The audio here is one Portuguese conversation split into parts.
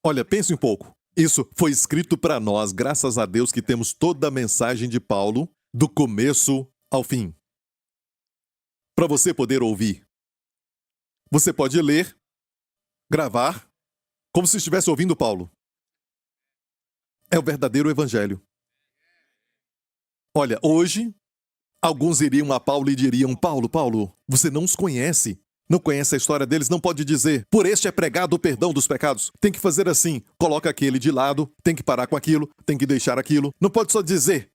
Olha, pense um pouco. Isso foi escrito para nós, graças a Deus que temos toda a mensagem de Paulo, do começo ao fim. Para você poder ouvir. Você pode ler, gravar, como se estivesse ouvindo Paulo. É o verdadeiro evangelho. Olha, hoje, alguns iriam a Paulo e diriam: Paulo, você não os conhece. Não conhece a história deles, não pode dizer: por este é pregado o perdão dos pecados. Tem que fazer assim, coloca aquele de lado, tem que parar com aquilo, tem que deixar aquilo. Não pode só dizer: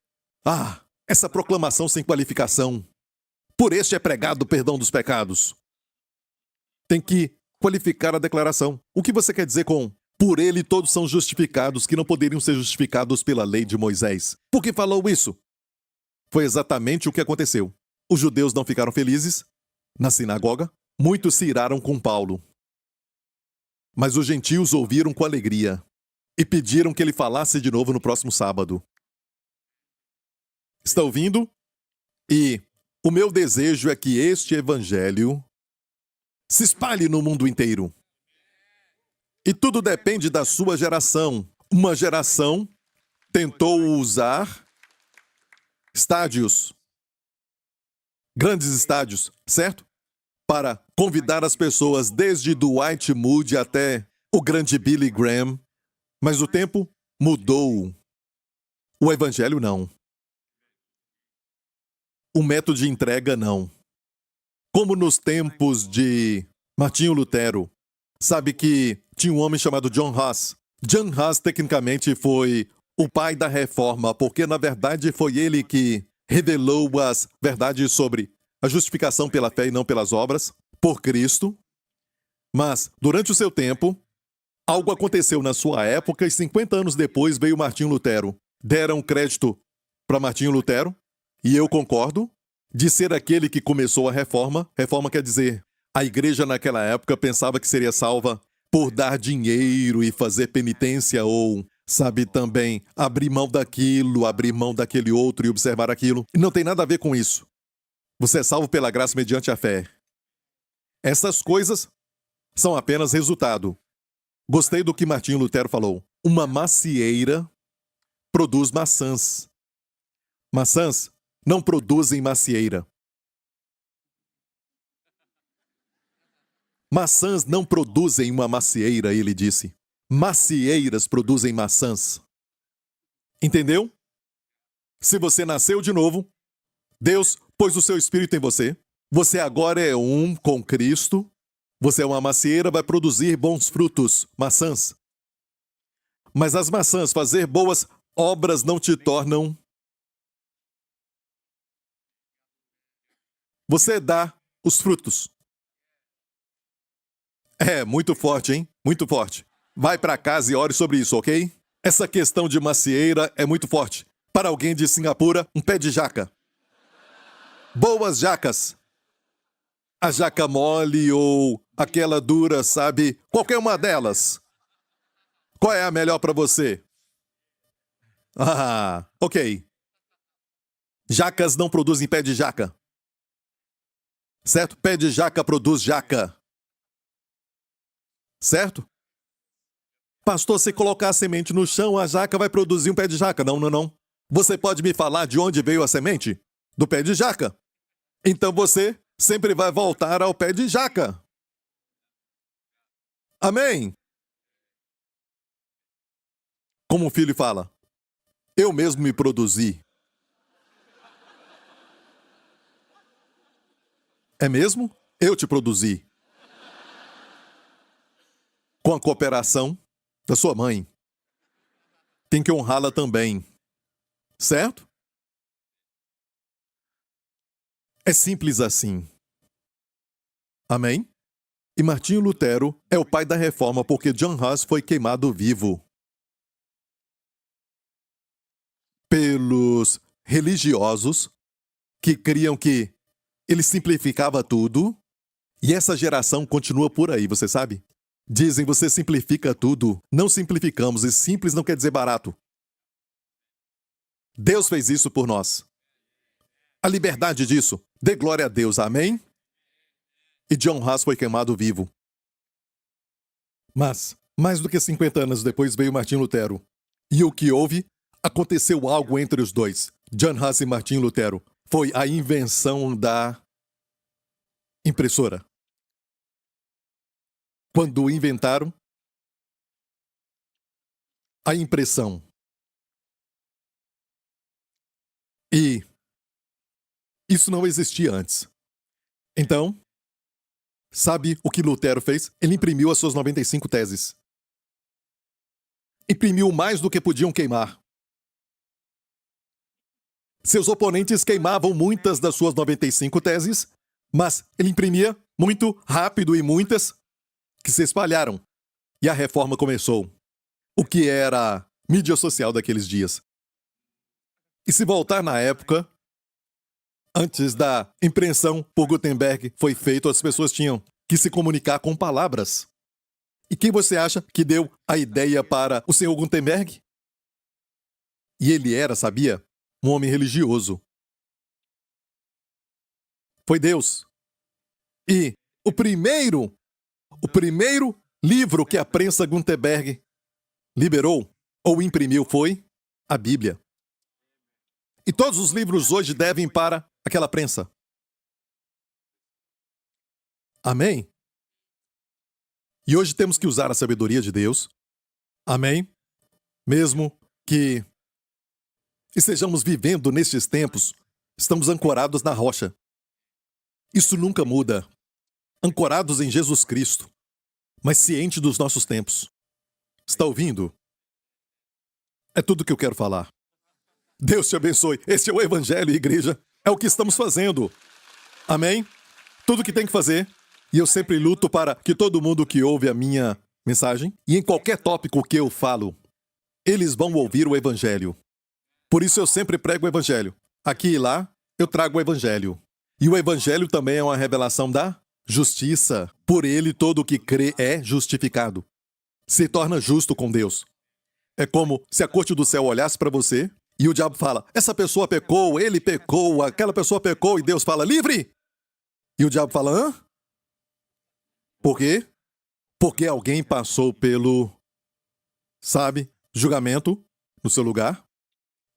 essa proclamação sem qualificação. Por este é pregado o perdão dos pecados. Tem que qualificar a declaração. O que você quer dizer com por ele todos são justificados que não poderiam ser justificados pela lei de Moisés? Por que falou isso? Foi exatamente o que aconteceu. Os judeus não ficaram felizes na sinagoga. Muitos se iraram com Paulo. Mas os gentios ouviram com alegria e pediram que ele falasse de novo no próximo sábado. Está ouvindo? E o meu desejo é que este evangelho se espalhe no mundo inteiro. E tudo depende da sua geração. Uma geração tentou usar estádios, grandes estádios, certo? Para convidar as pessoas desde Dwight Moody até o grande Billy Graham. Mas o tempo mudou. O evangelho não. O método de entrega não. Como nos tempos de Martinho Lutero. Sabe que tinha um homem chamado John Huss. John Huss, tecnicamente, foi o pai da reforma, porque, na verdade, foi ele que revelou as verdades sobre a justificação pela fé e não pelas obras, por Cristo. Mas, durante o seu tempo, algo aconteceu na sua época e 50 anos depois veio Martinho Lutero. Deram crédito para Martinho Lutero, e eu concordo, de ser aquele que começou a reforma. Reforma quer dizer, a igreja naquela época pensava que seria salva por dar dinheiro e fazer penitência ou, sabe, também abrir mão daquilo, abrir mão daquele outro e observar aquilo. Não tem nada a ver com isso. Você é salvo pela graça mediante a fé. Essas coisas são apenas resultado. Gostei do que Martinho Lutero falou. Uma macieira produz maçãs. Maçãs não produzem macieira. Maçãs não produzem uma macieira, ele disse. Macieiras produzem maçãs. Entendeu? Se você nasceu de novo, Deus pôs o seu espírito em você. Você agora é um com Cristo. Você é uma macieira, vai produzir bons frutos, maçãs. Mas as maçãs, fazer boas obras não te tornam. Você dá os frutos. É, muito forte, hein? Muito forte. Vai para casa e ore sobre isso, ok? Essa questão de macieira é muito forte. Para alguém de Singapura, um pé de jaca. Boas jacas. A jaca mole ou aquela dura, sabe? Qualquer uma delas. Qual é a melhor para você? Ok. Jacas não produzem pé de jaca. Certo? Pé de jaca produz jaca. Certo? Pastor, se colocar a semente no chão, a jaca vai produzir um pé de jaca. Não. Você pode me falar de onde veio a semente? Do pé de jaca. Então você sempre vai voltar ao pé de jaca. Amém? Como o filho fala, eu mesmo me produzi. É mesmo? Eu te produzi. Com a cooperação da sua mãe. Tem que honrá-la também. Certo? É simples assim. Amém? E Martinho Lutero é o pai da reforma porque John Huss foi queimado vivo pelos religiosos que criam que ele simplificava tudo. E essa geração continua por aí, você sabe? Dizem, você simplifica tudo. Não simplificamos, e simples não quer dizer barato. Deus fez isso por nós. A liberdade disso. Dê glória a Deus, amém? E John Huss foi queimado vivo. Mas Mais do que 50 anos depois veio Martim Lutero. E o que houve? Aconteceu algo entre os dois. John Huss e Martim Lutero. Foi a invenção da impressora. Quando inventaram a impressão. E isso não existia antes. Então, sabe o que Lutero fez? Ele imprimiu as suas 95 teses. Imprimiu mais do que podiam queimar. Seus oponentes queimavam muitas das suas 95 teses, mas ele imprimia muito rápido e muitas que se espalharam. E a reforma começou. O que era a mídia social daqueles dias. E se voltar na época, antes da impressão por Gutenberg foi feito, as pessoas tinham que se comunicar com palavras. E quem você acha que deu a ideia para o senhor Gutenberg? E ele era, sabia, um homem religioso. Foi Deus. E o primeiro livro que a prensa Gutenberg liberou ou imprimiu foi a Bíblia. E todos os livros hoje devem para aquela prensa. Amém? E hoje temos que usar a sabedoria de Deus. Amém? Mesmo que estejamos vivendo nestes tempos, estamos ancorados na rocha. Isso nunca muda. Ancorados em Jesus Cristo, mas ciente dos nossos tempos. Está ouvindo? É tudo que eu quero falar. Deus te abençoe. Esse é o Evangelho, igreja. É o que estamos fazendo. Amém? Tudo o que tem que fazer. E eu sempre luto para que todo mundo que ouve a minha mensagem, e em qualquer tópico que eu falo, eles vão ouvir o Evangelho. Por isso eu sempre prego o Evangelho. Aqui e lá, eu trago o Evangelho. E o Evangelho também é uma revelação da justiça. Por ele, todo o que crê é justificado. Se torna justo com Deus. É como se a corte do céu olhasse para você e o diabo fala, essa pessoa pecou, ele pecou, aquela pessoa pecou, e Deus fala, livre! E o diabo fala, hã? Por quê? Porque alguém passou pelo, julgamento no seu lugar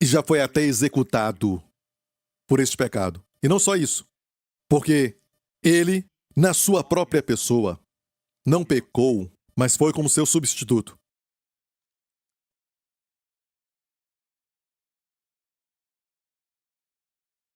e já foi até executado por este pecado. E não só isso, porque ele, na sua própria pessoa, não pecou, mas foi como seu substituto.